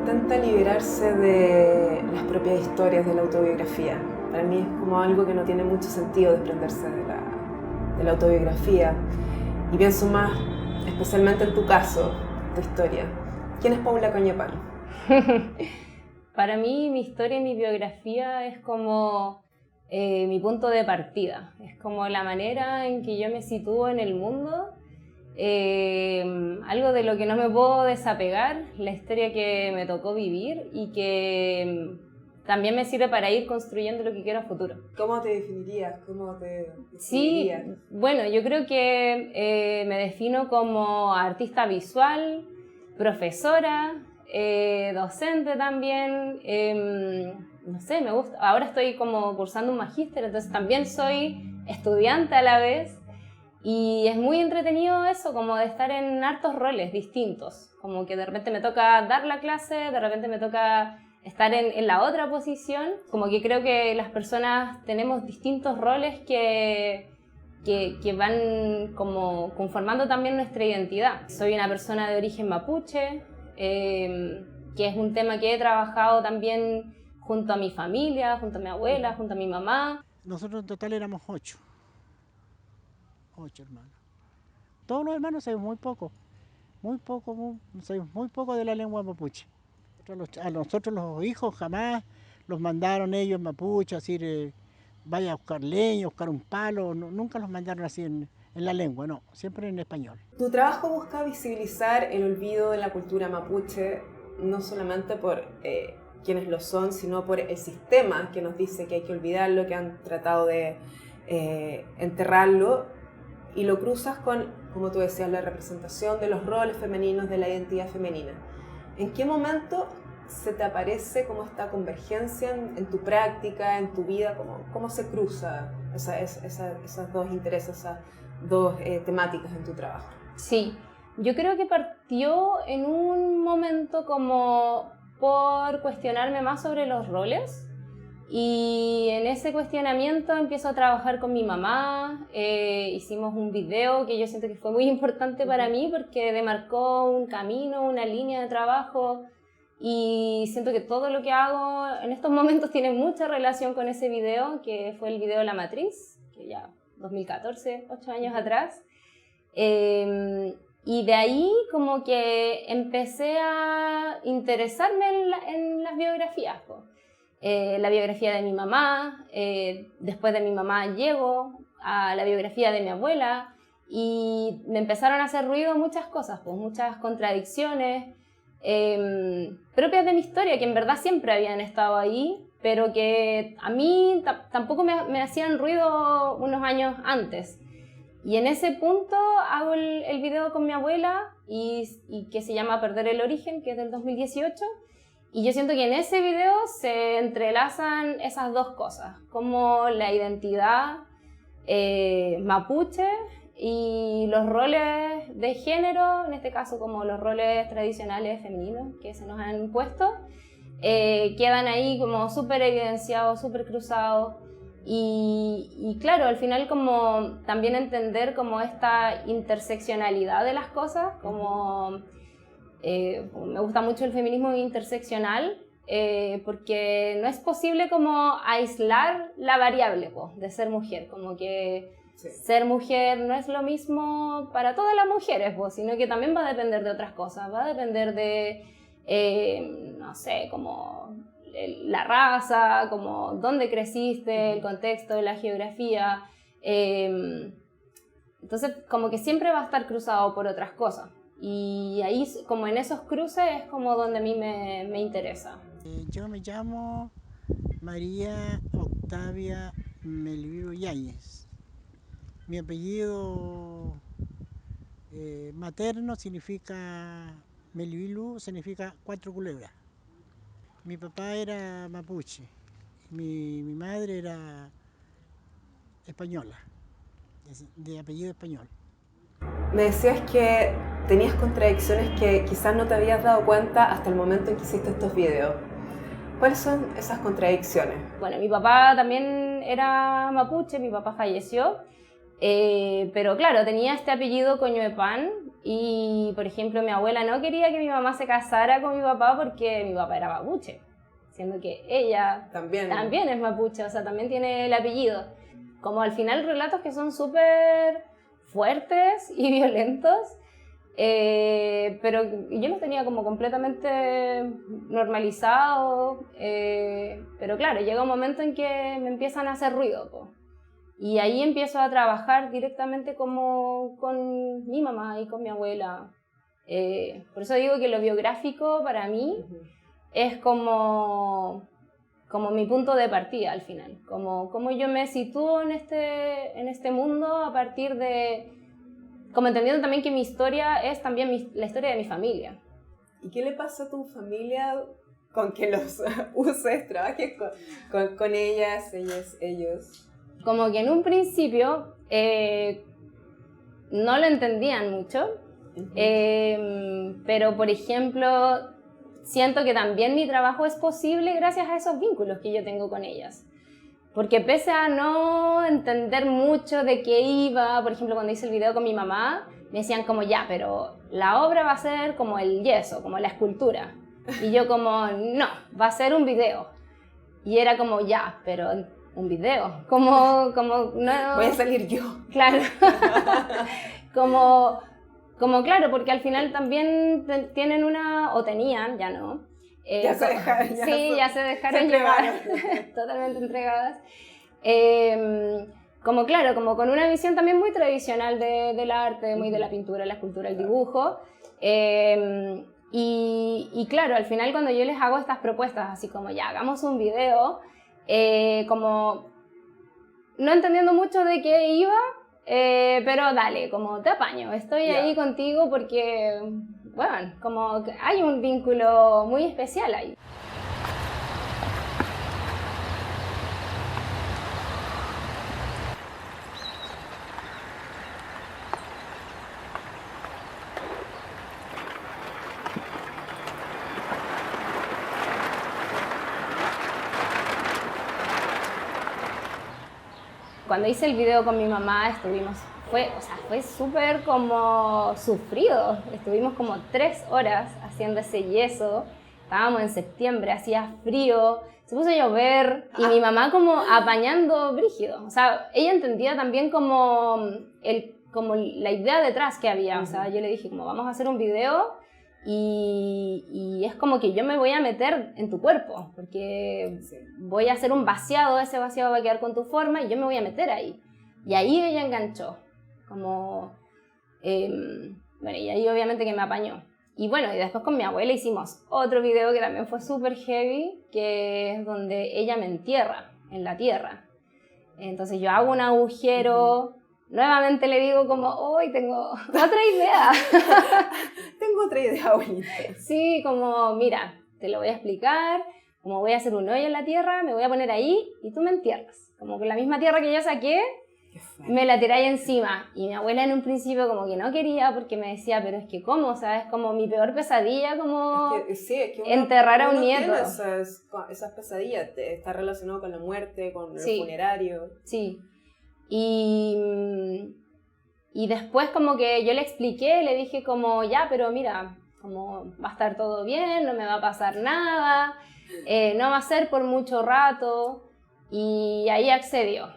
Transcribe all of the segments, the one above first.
intenta liberarse de las propias historias de la autobiografía. Para mí es como algo que no tiene mucho sentido desprenderse de la autobiografía. Y pienso más, especialmente en tu caso, tu historia. ¿Quién es Paula Cañapán? Para mí, mi historia y mi biografía es como mi punto de partida. Es como la manera en que yo me sitúo en el mundo. Algo de lo que no me puedo desapegar, la historia que me tocó vivir y que también me sirve para ir construyendo lo que quiero a futuro. ¿Cómo te definirías? ¿Cómo te definirías? Sí, bueno, yo creo que me defino como artista visual, profesora, docente también, no sé, me gusta. Ahora estoy como cursando un magíster, entonces también soy estudiante a la vez. Y es muy entretenido eso, como de estar en hartos roles distintos, como que de repente me toca dar la clase, de repente me toca estar en la otra posición, como que creo que las personas tenemos distintos roles que van como conformando también nuestra identidad. Soy una persona de origen mapuche, que es un tema que he trabajado también junto a mi familia, junto a mi abuela, junto a mi mamá. Nosotros en total éramos 8 hermanos. Todos los hermanos sabemos sabemos muy poco de la lengua mapuche. A nosotros los hijos jamás los mandaron ellos mapuche, así vaya a buscar leña, buscar un palo, nunca los mandaron así en la lengua, no, siempre en español. Tu trabajo busca visibilizar el olvido de la cultura mapuche, no solamente por quienes lo son, sino por el sistema que nos dice que hay que olvidarlo, que han tratado de enterrarlo. Y lo cruzas con, como tú decías, la representación de los roles femeninos, de la identidad femenina. ¿En qué momento se te aparece como esta convergencia en tu práctica, en tu vida? ¿Cómo se cruza esos dos intereses, esas dos temáticas en tu trabajo? Sí, yo creo que partió en un momento como por cuestionarme más sobre los roles. Y en ese cuestionamiento empiezo a trabajar con mi mamá, hicimos un video que yo siento que fue muy importante para mí porque demarcó un camino, una línea de trabajo y siento que todo lo que hago en estos momentos tiene mucha relación con ese video, que fue el video La Matriz, que ya 2014, 8 años atrás. Y de ahí como que empecé a interesarme en las biografías, pues. La biografía de mi mamá, después de mi mamá llego a la biografía de mi abuela y me empezaron a hacer ruido muchas cosas, pues, muchas contradicciones propias de mi historia, que en verdad siempre habían estado ahí, pero que a mí tampoco me hacían ruido unos años antes. Y en ese punto hago el video con mi abuela y que se llama Perder el Origen, que es del 2018. Y yo siento que en ese video se entrelazan esas dos cosas, como la identidad mapuche y los roles de género, en este caso como los roles tradicionales femeninos que se nos han impuesto, quedan ahí como súper evidenciados, súper cruzados. Y claro, al final como también entender como esta interseccionalidad de las cosas, como... me gusta mucho el feminismo interseccional porque no es posible como aislar la variable de ser mujer, como que sí. Ser mujer no es lo mismo para todas las mujeres, sino que también va a depender de otras cosas, va a depender de, no sé, como la raza, como dónde creciste, el contexto, la geografía, entonces como que siempre va a estar cruzado por otras cosas. Y ahí, como en esos cruces, es como donde a mí me interesa. Yo me llamo María Octavia Melviro Yáñez. Mi apellido materno significa, Melvilu significa 4 culebras. Mi papá era mapuche, mi madre era española, de apellido español. Me decías que tenías contradicciones que quizás no te habías dado cuenta hasta el momento en que hiciste estos videos. ¿Cuáles son esas contradicciones? Bueno, mi papá también era mapuche, mi papá falleció, pero claro, tenía este apellido Coñuepan Y, por ejemplo, mi abuela no quería que mi mamá se casara con mi papá porque mi papá era mapuche, siendo que ella también es mapuche, o sea, también tiene el apellido. Como al final relatos que son súper fuertes y violentos, pero yo los tenía como completamente normalizado, pero claro, llega un momento en que me empiezan a hacer ruido, po. Y ahí empiezo a trabajar directamente como con mi mamá y con mi abuela. Por eso digo que lo biográfico para mí es como mi punto de partida al final. Como yo me sitúo en este mundo a partir de... Como entendiendo también que mi historia es también la historia de mi familia. ¿Y qué le pasa a tu familia con que los uses, trabajes con ellas, ellos? Como que en un principio no lo entendían mucho, pero por ejemplo siento que también mi trabajo es posible gracias a esos vínculos que yo tengo con ellas. Porque pese a no entender mucho de qué iba, por ejemplo cuando hice el video con mi mamá, me decían como ya, pero la obra va a ser como el yeso, como la escultura. Y yo como, no, va a ser un video. Y era como ya, pero... un video, como no... Voy a salir yo. Claro, como claro, porque al final también tienen o tenían, ya no. Ya se dejaron. Ya se dejaron llevar, totalmente entregadas. Como claro, como con una visión también muy tradicional del arte, muy de la pintura, la escultura, el dibujo. Y claro, al final cuando yo les hago estas propuestas, así como ya, hagamos un video... como no entendiendo mucho de qué iba, pero dale, como te apaño, estoy ahí contigo porque, bueno, como que hay un vínculo muy especial ahí. Cuando hice el video con mi mamá fue súper como sufrido. Estuvimos como 3 horas haciendo ese yeso. Estábamos en septiembre, hacía frío, se puso a llover y mi mamá como apañando brígido. O sea, ella entendía también como la idea detrás que había. O sea, yo le dije como vamos a hacer un video y es como que yo me voy a meter en tu cuerpo porque voy a hacer un vaciado, ese vaciado va a quedar con tu forma y yo me voy a meter ahí. Y ahí ella enganchó, bueno, y ahí obviamente que me apañó. Y bueno, y después con mi abuela hicimos otro video que también fue súper heavy, que es donde ella me entierra en la tierra. Entonces yo hago un agujero... Nuevamente le digo como, hoy tengo otra idea. Tengo otra idea bonita. Sí, como, mira, te lo voy a explicar, como voy a hacer un hoyo en la tierra, me voy a poner ahí y tú me entierras. Como con la misma tierra que yo saqué, me la tiráis encima. Y mi abuela en un principio como que no quería porque me decía, pero es que ¿cómo? O sea, es como mi peor pesadilla, como es que enterrar a un nieto. Esas pesadillas, está relacionado con la muerte, con el funerario. Sí. Y después como que yo le expliqué, le dije como, ya, pero mira, como va a estar todo bien, no me va a pasar nada, no va a ser por mucho rato, y ahí accedió.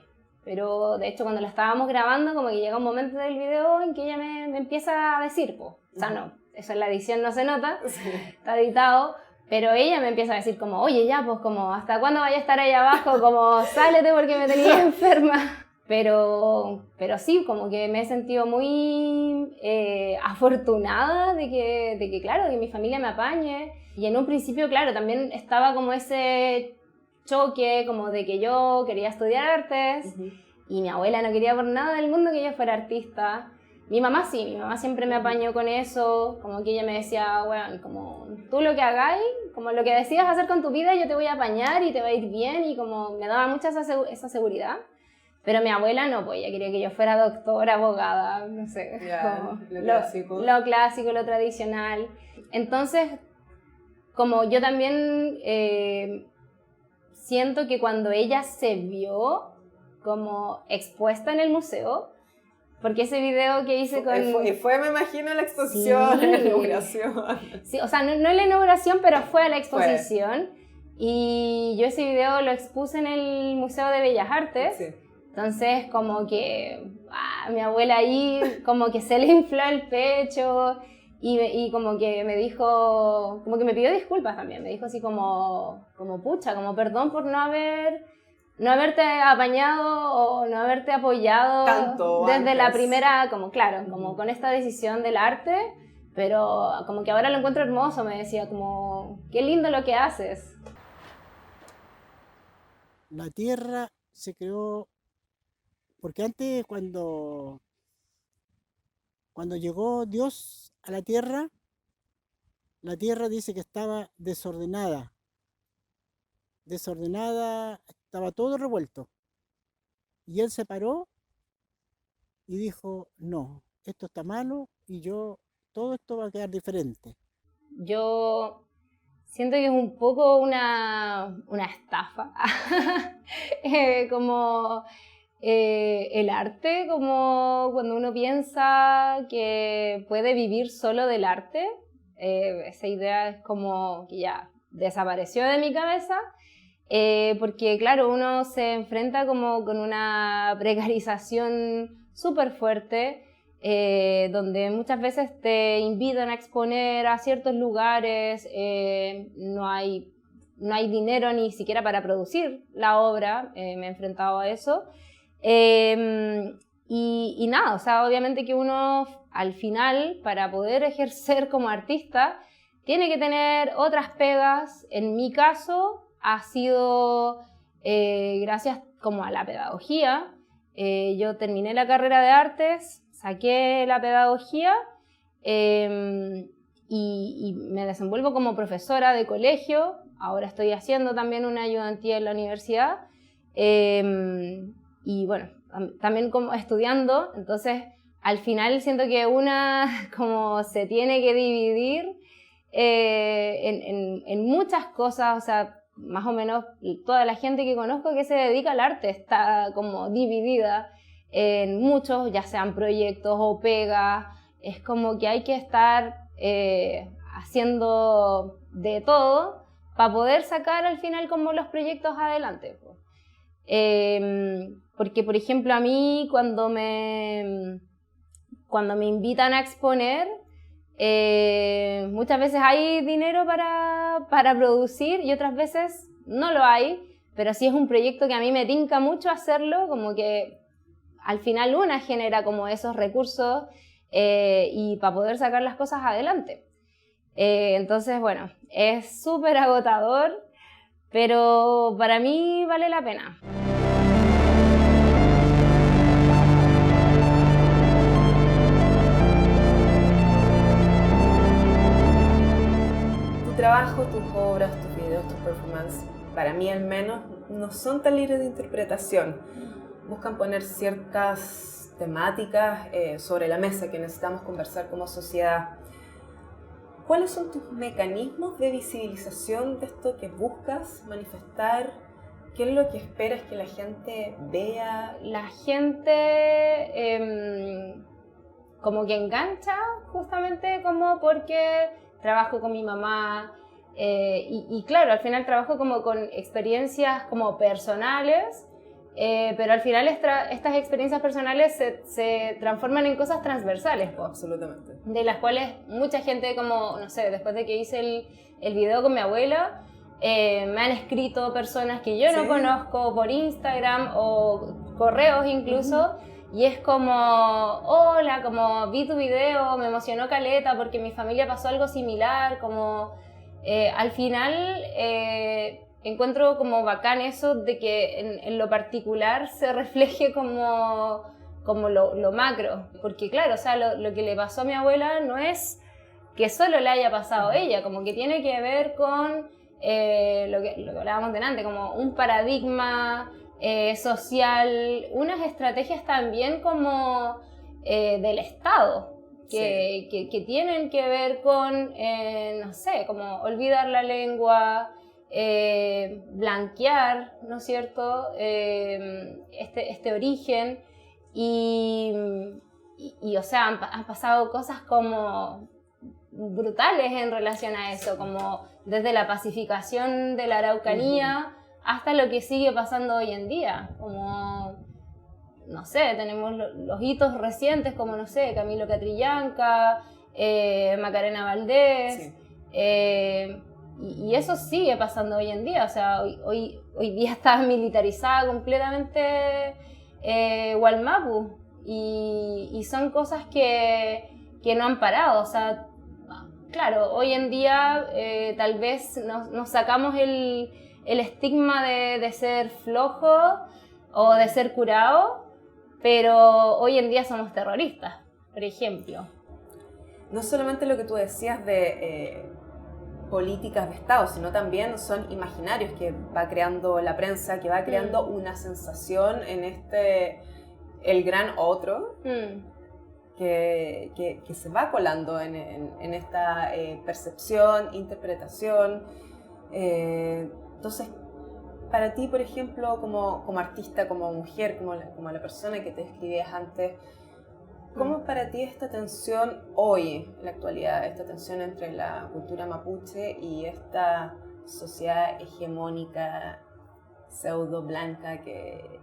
Pero de hecho cuando la estábamos grabando como que llega un momento del video en que ella me empieza a decir, o sea, no, eso en la edición no se nota, está editado, pero ella me empieza a decir como, oye, ya, pues como, ¿hasta cuándo vaya a estar ahí abajo? Como, sálete porque me tenía enferma. Pero sí, como que me he sentido muy afortunada de que, claro, que mi familia me apañe. Y en un principio, claro, también estaba como ese choque, como de que yo quería estudiar artes y mi abuela no quería por nada del mundo que yo fuera artista. Mi mamá sí, mi mamá siempre me apañó con eso, como que ella me decía, bueno, como tú lo que hagáis, como lo que decidas hacer con tu vida, yo te voy a apañar y te va a ir bien, y como me daba mucha esa seguridad. Pero mi abuela no, pues ella quería que yo fuera doctora, abogada, no sé, lo clásico, lo tradicional. Entonces, como yo también siento que cuando ella se vio como expuesta en el museo, Porque ese video que hice con... Fue, me imagino, la exposición, Sí. la inauguración. Sí, o sea, no en la inauguración, pero fue a la exposición. Y yo ese video lo expuse en el Museo de Bellas Artes. Sí. Entonces, como que mi abuela ahí, como que se le infló el pecho y como que me dijo, como que me pidió disculpas también. Me dijo así como pucha, como perdón por no haberte apañado o no haberte apoyado tanto desde antes. la primera, como claro, como con esta decisión del arte, pero como que ahora lo encuentro hermoso, me decía, como qué lindo lo que haces. La tierra se creó, porque antes cuando llegó Dios a la tierra dice que estaba desordenada, estaba todo revuelto. Y él se paró y dijo, no, esto está malo y todo esto va a quedar diferente. Yo siento que es un poco una estafa, como el arte, como cuando uno piensa que puede vivir solo del arte, esa idea es como que ya desapareció de mi cabeza. Porque claro, uno se enfrenta como con una precarización súper fuerte, donde muchas veces te invitan a exponer a ciertos lugares, no hay dinero ni siquiera para producir la obra, me he enfrentado a eso. Y nada, o sea, obviamente que uno al final, para poder ejercer como artista, tiene que tener otras pegas. En mi caso ha sido gracias como a la pedagogía. Yo terminé la carrera de artes, saqué la pedagogía y me desenvuelvo como profesora de colegio. Ahora estoy haciendo también una ayudantía en la universidad y bueno, también como estudiando. Entonces al final siento que una como se tiene que dividir en muchas cosas. O sea, más o menos toda la gente que conozco que se dedica al arte está como dividida en muchos, ya sean proyectos o pegas. Es como que hay que estar haciendo de todo para poder sacar al final como los proyectos adelante. Porque, por ejemplo, a mí cuando me invitan a exponer, muchas veces hay dinero para producir y otras veces no lo hay, pero si es un proyecto que a mí me tinca mucho hacerlo, como que al final una genera como esos recursos y para poder sacar las cosas adelante. Entonces, bueno, es súper agotador, pero para mí vale la pena. Tu trabajo, tus obras, tus videos, tus performances, para mí al menos, no son tan libres de interpretación. Buscan poner ciertas temáticas sobre la mesa que necesitamos conversar como sociedad. ¿Cuáles son tus mecanismos de visibilización de esto que buscas manifestar? ¿Qué es lo que esperas que la gente vea? La gente como que engancha justamente como porque trabajo con mi mamá y claro, al final trabajo como con experiencias como personales, pero al final estas experiencias personales se transforman en cosas transversales, pues. Absolutamente. De las cuales mucha gente, como, no sé, después de que hice el video con mi abuela, me han escrito personas que yo no conozco por Instagram o correos incluso, y es como, hola, como vi tu video, me emocionó caleta porque mi familia pasó algo similar, como al final encuentro como bacán eso de que en lo particular se refleje como lo macro, porque claro, o sea, lo que le pasó a mi abuela no es que solo le haya pasado a ella, como que tiene que ver con lo que hablábamos delante, como un paradigma social, unas estrategias también como del Estado, que tienen que ver con, no sé, como olvidar la lengua, blanquear, ¿no es cierto?, este origen. Y o sea, han pasado cosas como brutales en relación a eso, como desde la pacificación de la Araucanía hasta lo que sigue pasando hoy en día, como, no sé, tenemos los hitos recientes como, no sé, Camilo Catrillanca, Macarena Valdés, y eso sigue pasando hoy en día, o sea, hoy día está militarizada completamente Wallmapu, y son cosas que no han parado, o sea, claro, hoy en día tal vez nos sacamos el estigma de ser flojo o de ser curado, pero hoy en día somos terroristas, por ejemplo. No solamente lo que tú decías de políticas de Estado, sino también son imaginarios que va creando la prensa, que va creando una sensación en el gran otro, que se va colando en esta percepción, interpretación. Entonces, para ti, por ejemplo, como artista, como mujer, como la persona que te describías antes, ¿cómo es para ti esta tensión hoy, en la actualidad, esta tensión entre la cultura mapuche y esta sociedad hegemónica, pseudo blanca que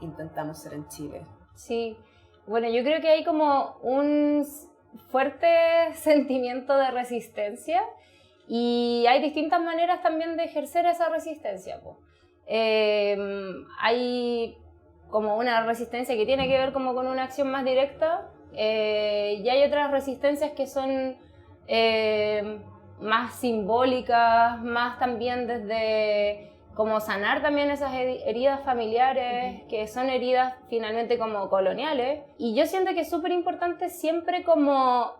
intentamos ser en Chile? Sí, bueno, yo creo que hay como un fuerte sentimiento de resistencia y hay distintas maneras también de ejercer esa resistencia. Hay como una resistencia que tiene que ver como con una acción más directa y hay otras resistencias que son más simbólicas, más también desde como sanar también esas heridas familiares, que son heridas finalmente como coloniales. Y yo siento que es súper importante siempre como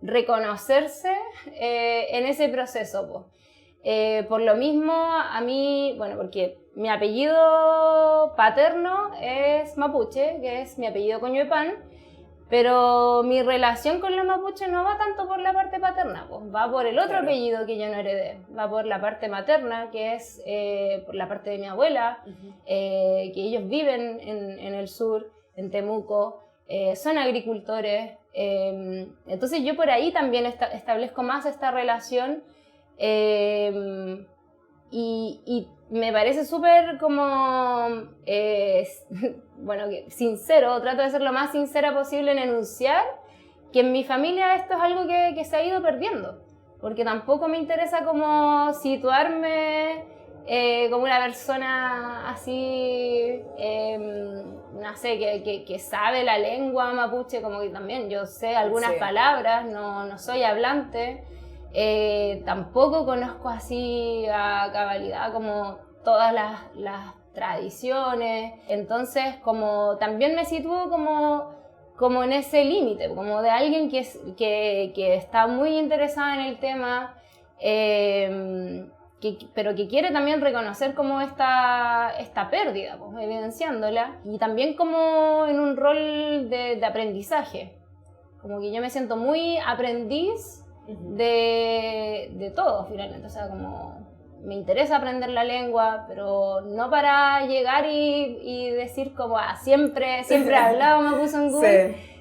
reconocerse en ese proceso. Por lo mismo, a mí, bueno, porque mi apellido paterno es mapuche, que es mi apellido Coñuepan, pero mi relación con los mapuches no va tanto por la parte paterna, pues, va por el otro apellido que yo no heredé, va por la parte materna, que es por la parte de mi abuela, que ellos viven en el sur, en Temuco, son agricultores, entonces yo por ahí también establezco más esta relación y me parece súper como, bueno, sincero, trato de ser lo más sincera posible en enunciar que en mi familia esto es algo que se ha ido perdiendo, porque tampoco me interesa como situarme como una persona así, no sé, que sabe la lengua mapuche, como que también yo sé algunas palabras, no soy hablante. Tampoco conozco así a cabalidad como todas las tradiciones, entonces como también me sitúo como en ese límite, como de alguien que está muy interesada en el tema, pero que quiere también reconocer como esta pérdida, pues, evidenciándola, y también como en un rol de aprendizaje, como que yo me siento muy aprendiz de todo finalmente, o sea, como me interesa aprender la lengua, pero no para llegar y decir como siempre he hablado mapuzungún,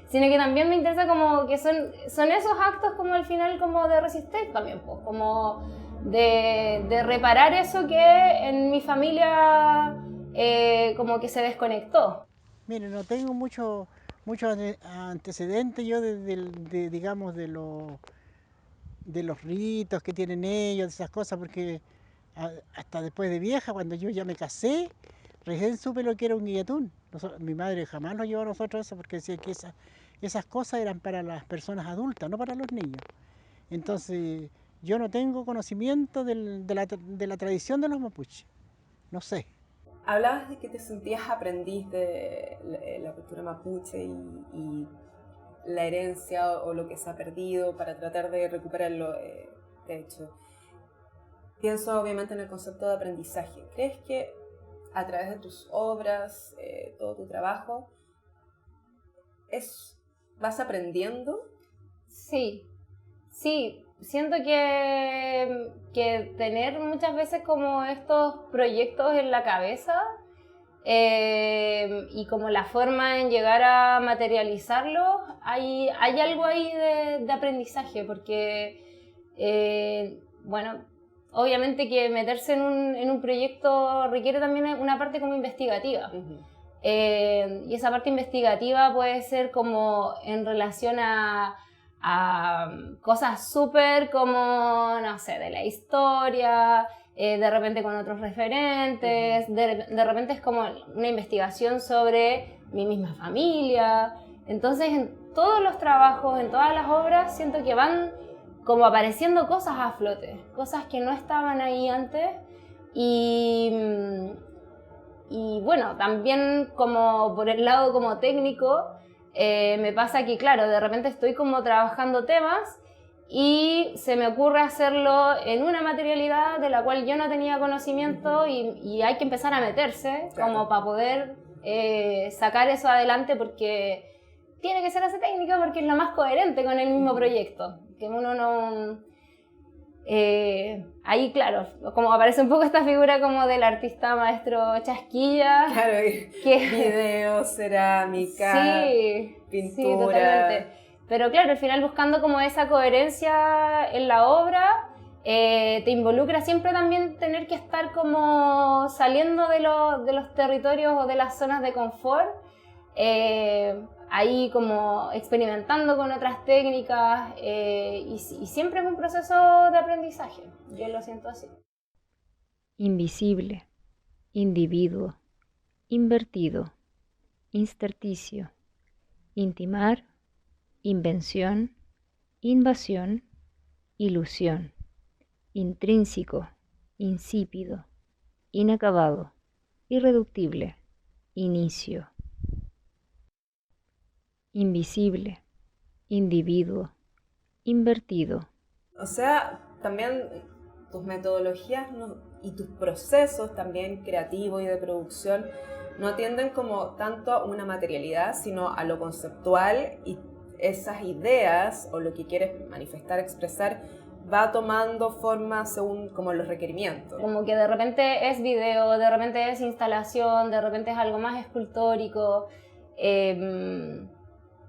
sino que también me interesa como que son esos actos como al final como de resistir también, pues, como de reparar eso que en mi familia como que se desconectó. Mire, no tengo mucho antecedentes yo digamos, de los ritos que tienen ellos, de esas cosas, porque hasta después de vieja, cuando yo ya me casé, recién supe lo que era un guillatún. Mi madre jamás nos llevó a nosotros eso, porque decía que esas cosas eran para las personas adultas, no para los niños. Entonces, yo no tengo conocimiento de la tradición de los mapuches, no sé. Hablabas de que te sentías aprendiz de la cultura mapuche y la herencia o lo que se ha perdido para tratar de recuperarlo, de hecho. Pienso obviamente en el concepto de aprendizaje. ¿Crees que a través de tus obras, todo tu trabajo, vas aprendiendo? Sí, siento que tener muchas veces como estos proyectos en la cabeza y como la forma en llegar a materializarlo, hay algo ahí de aprendizaje, porque, bueno, obviamente que meterse en un proyecto requiere también una parte como investigativa. Y esa parte investigativa puede ser como en relación a cosas súper como, no sé, de la historia, de repente con otros referentes, de repente es como una investigación sobre mi misma familia. Entonces en todos los trabajos, en todas las obras, siento que van como apareciendo cosas a flote, cosas que no estaban ahí antes. Y bueno, también como por el lado como técnico, me pasa que, claro, de repente estoy como trabajando temas y se me ocurre hacerlo en una materialidad de la cual yo no tenía conocimiento y hay que empezar a meterse como para poder sacar eso adelante, porque tiene que ser así técnico, porque es lo más coherente con el mismo proyecto, que uno no... ahí, claro, como aparece un poco esta figura como del artista maestro chasquilla. Claro, video, cerámica, sí, pintura. Sí, totalmente. Pero claro, al final buscando como esa coherencia en la obra, te involucra siempre también tener que estar como saliendo de los territorios o de las zonas de confort, ahí como experimentando con otras técnicas, y siempre es un proceso de aprendizaje, yo lo siento así. Invisible, individuo, invertido, intersticio, intimar, invención, invasión, ilusión, intrínseco, insípido, inacabado, irreductible, inicio. Invisible, individuo, invertido. O sea, también tus metodologías y tus procesos también creativos y de producción no tienden como tanto a una materialidad, sino a lo conceptual, y esas ideas o lo que quieres manifestar, expresar, va tomando forma según como los requerimientos. Como que de repente es video, de repente es instalación, de repente es algo más escultórico.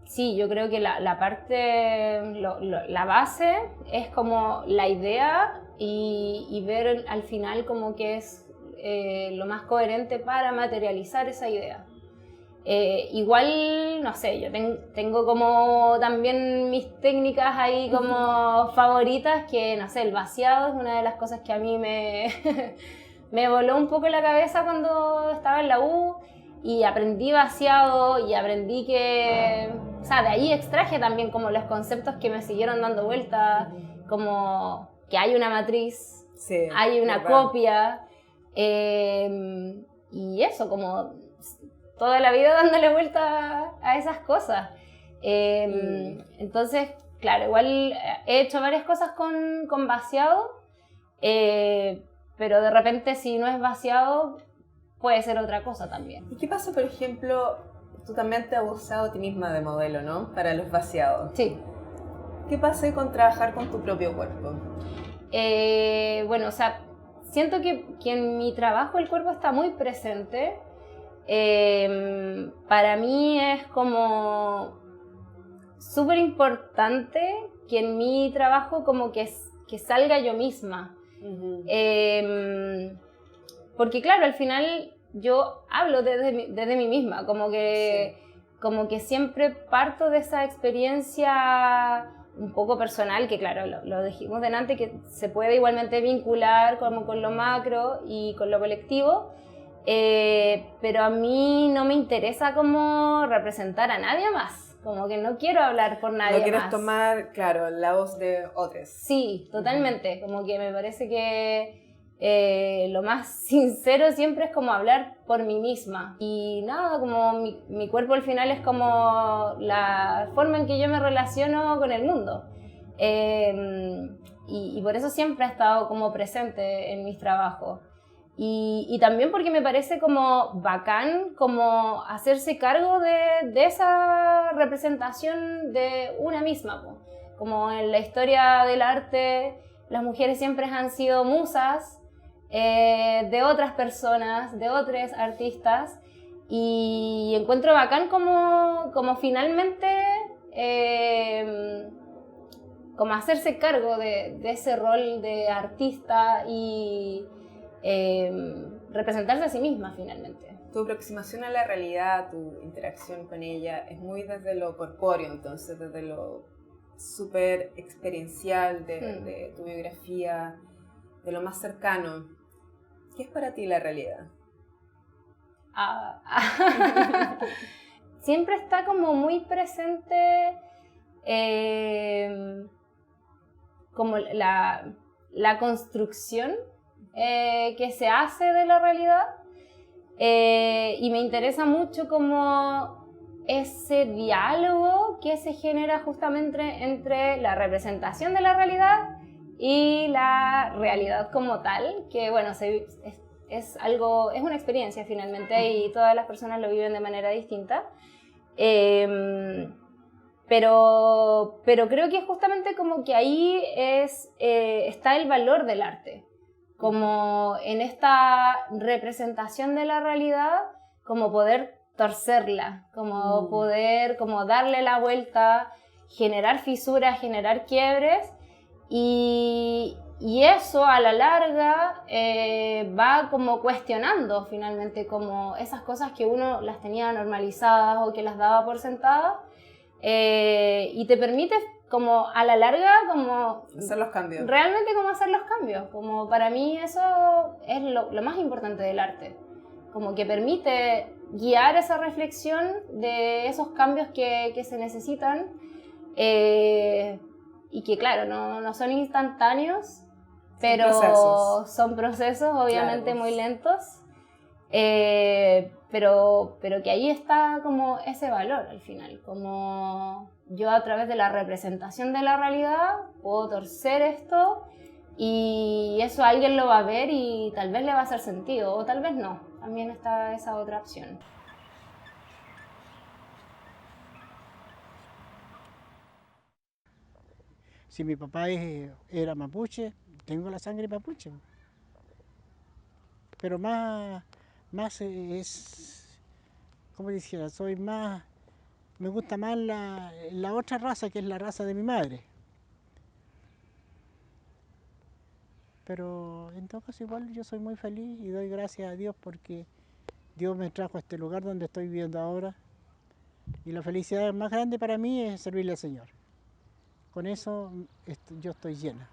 Sí, yo creo que la parte, la base es como la idea y ver al final como que es lo más coherente para materializar esa idea. Igual, no sé, yo tengo como también mis técnicas ahí como favoritas, que no sé, el vaciado es una de las cosas que a mí me voló un poco la cabeza cuando estaba en la U, y aprendí vaciado y aprendí que, o sea, de ahí extraje también como los conceptos que me siguieron dando vueltas, como que hay una matriz, sí, hay una copia, y eso, como toda la vida dándole vuelta a esas cosas. Entonces, claro, igual he hecho varias cosas con vaciado, pero de repente si no es vaciado, puede ser otra cosa también. ¿Y qué pasa, por ejemplo, tú también te has usado a ti misma de modelo, ¿no? Para los vaciados. Sí. ¿Qué pasa con trabajar con tu propio cuerpo? Bueno, o sea, siento que en mi trabajo el cuerpo está muy presente. Para mí es como súper importante que en mi trabajo como que salga yo misma. Porque claro, al final yo hablo desde mí misma, como que siempre parto de esa experiencia un poco personal, que claro, lo dijimos delante, que se puede igualmente vincular como con lo macro y con lo colectivo, pero a mí no me interesa como representar a nadie más, como que no quiero hablar por nadie más. No quieres tomar, claro, la voz de otros. Sí, totalmente, como que me parece que lo más sincero siempre es como hablar por mí misma. Y nada, como mi cuerpo al final es como la forma en que yo me relaciono con el mundo. Y por eso siempre ha estado como presente en mis trabajos. Y también porque me parece como bacán como hacerse cargo de esa representación de una misma. Como en la historia del arte, las mujeres siempre han sido musas. de otras personas, de otros artistas, y encuentro bacán como finalmente como hacerse cargo de ese rol de artista y representarse a sí misma finalmente. Tu aproximación a la realidad, tu interacción con ella es muy desde lo corpóreo, entonces desde lo súper experiencial de tu biografía, de lo más cercano. ¿Qué es para ti la realidad? Siempre está como muy presente como la construcción que se hace de la realidad, y me interesa mucho como ese diálogo que se genera justamente entre la representación de la realidad y la realidad como tal, que bueno, es una experiencia finalmente y todas las personas lo viven de manera distinta. Pero creo que justamente como que ahí está el valor del arte, como en esta representación de la realidad, como poder torcerla, como poder como darle la vuelta, generar fisuras, generar quiebres, y eso a la larga va como cuestionando finalmente como esas cosas que uno las tenía normalizadas o que las daba por sentadas, y te permite como a la larga como hacer los cambios. Realmente como hacer los cambios, como para mí eso es lo más importante del arte, como que permite guiar esa reflexión de esos cambios que se necesitan, y que claro, no son instantáneos, pero son procesos obviamente claro, muy lentos, pero que ahí está como ese valor al final, como yo a través de la representación de la realidad puedo torcer esto y eso alguien lo va a ver y tal vez le va a hacer sentido o tal vez no, también está esa otra opción. Si mi papá era mapuche, tengo la sangre mapuche. Pero más como dijera, me gusta más la otra raza, que es la raza de mi madre. Pero en todo caso igual yo soy muy feliz y doy gracias a Dios porque Dios me trajo a este lugar donde estoy viviendo ahora. Y la felicidad más grande para mí es servirle al Señor. Con eso yo estoy llena.